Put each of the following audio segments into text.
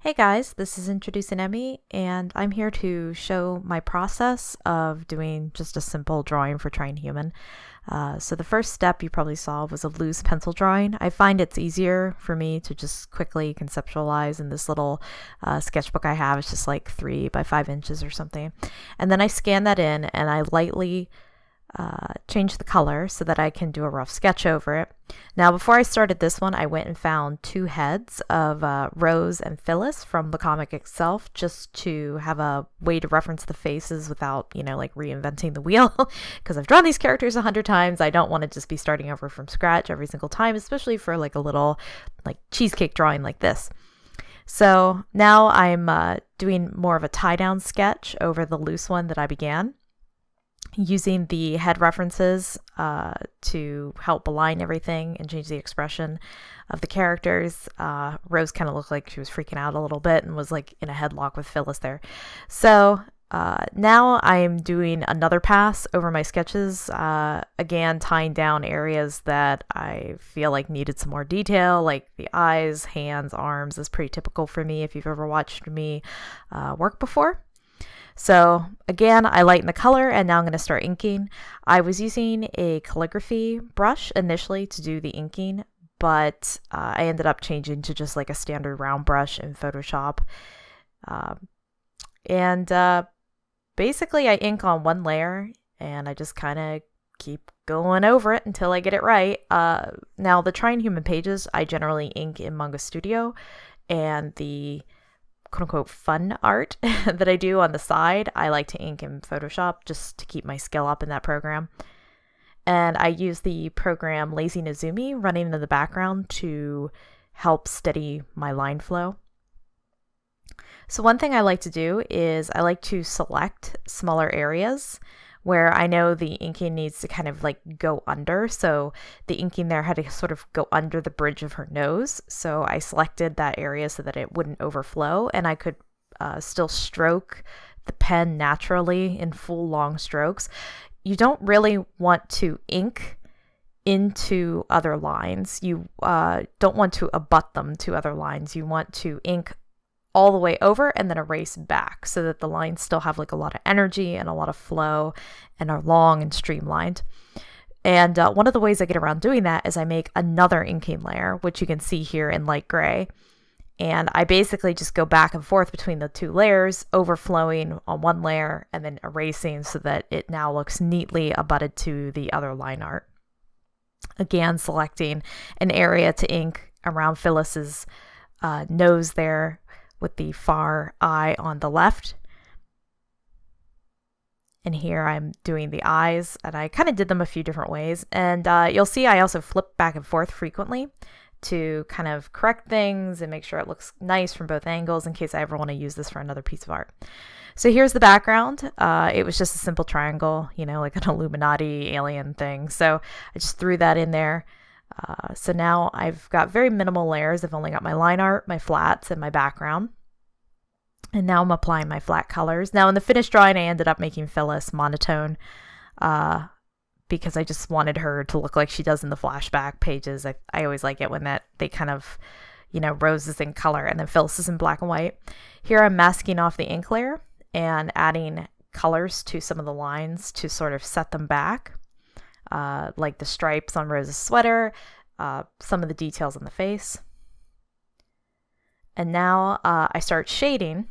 Hey guys, this is IntroducingEmy, and I'm here to show my process of doing just a simple drawing for Trying Human. So the first step you probably saw was a loose pencil drawing. I find it's easier for me to just quickly conceptualize in this little sketchbook I have. It's just like 3 by 5 inches or something. And then I scan that in and I lightly change the color so that I can do a rough sketch over it. Now, before I started this one, I went and found 2 heads of Rose and Phyllis from the comic itself, just to have a way to reference the faces without, like reinventing the wheel. Because I've drawn these characters 100 times. I don't want to just be starting over from scratch every single time, especially for like a little like cheesecake drawing like this. So now I'm doing more of a tie-down sketch over the loose one that I began, using the head references to help align everything and change the expression of the characters. Rose kind of looked like she was freaking out a little bit and was like in a headlock with Phyllis there. So now I'm doing another pass over my sketches, again tying down areas that I feel like needed some more detail, like the eyes, hands, arms is pretty typical for me if you've ever watched me work before. So again, I lighten the color and now I'm going to start inking. I was using a calligraphy brush initially to do the inking, but I ended up changing to just like a standard round brush in Photoshop. Basically I ink on one layer and I just kind of keep going over it until I get it right. Now the Trying Human pages, I generally ink in Manga Studio, and the quote-unquote fun art that I do on the side, I like to ink in Photoshop just to keep my skill up in that program. And I use the program Lazy Nezumi running in the background to help steady my line flow. So one thing I like to do is I like to select smaller areas where I know the inking needs to kind of like go under. So the inking there had to sort of go under the bridge of her nose. So I selected that area so that it wouldn't overflow and I could still stroke the pen naturally in full long strokes. You don't really want to ink into other lines. You don't want to abut them to other lines. You want to ink all the way over and then erase back so that the lines still have like a lot of energy and a lot of flow and are long and streamlined. And one of the ways I get around doing that is I make another inking layer, which you can see here in light gray. And I basically just go back and forth between the 2 layers, overflowing on one layer and then erasing so that it now looks neatly abutted to the other line art. Again, selecting an area to ink around Phyllis's nose there, with the far eye on the left. And here I'm doing the eyes, and I kind of did them a few different ways. And you'll see I also flip back and forth frequently to kind of correct things and make sure it looks nice from both angles in case I ever want to use this for another piece of art. So here's the background. It was just a simple triangle, like an Illuminati alien thing. So I just threw that in there. So now I've got very minimal layers. I've only got my line art, my flats, and my background. And now I'm applying my flat colors. Now in the finished drawing, I ended up making Phyllis monotone because I just wanted her to look like she does in the flashback pages. I always like it when they kind of, Rose is in color and then Phyllis is in black and white. Here I'm masking off the ink layer and adding colors to some of the lines to sort of set them back. Like the stripes on Rose's sweater, some of the details on the face. And now I start shading,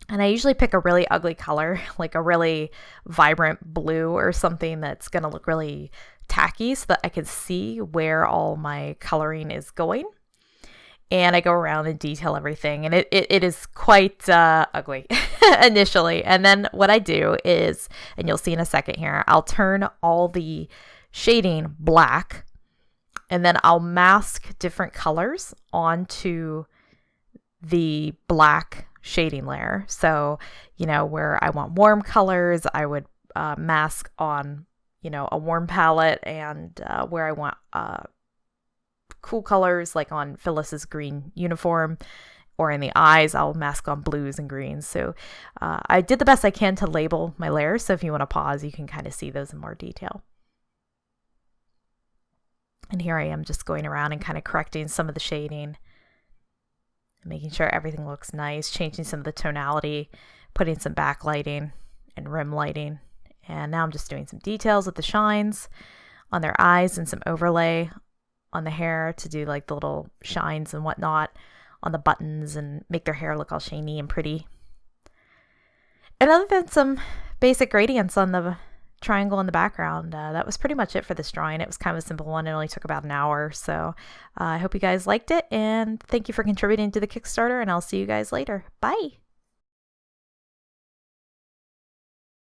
and I usually pick a really ugly color, like a really vibrant blue or something that's going to look really tacky so that I can see where all my coloring is going. And I go around and detail everything, and it is quite ugly initially. And then what I do is, and you'll see in a second here, I'll turn all the shading black, and then I'll mask different colors onto the black shading layer. So, where I want warm colors, I would mask on, a warm palette, and where I want cool colors, like on Phyllis's green uniform or in the eyes, I'll mask on blues and greens. So I did the best I can to label my layers. So if you want to pause, you can kind of see those in more detail. And here I am just going around and kind of correcting some of the shading, making sure everything looks nice, changing some of the tonality, putting some backlighting and rim lighting. And now I'm just doing some details with the shines on their eyes and some overlay on the hair to do like the little shines and whatnot on the buttons and make their hair look all shiny and pretty. And other than some basic gradients on the triangle in the background, that was pretty much it for this drawing. It was kind of a simple one. It only took about an hour. So I hope you guys liked it, and thank you for contributing to the Kickstarter, and I'll see you guys later. Bye!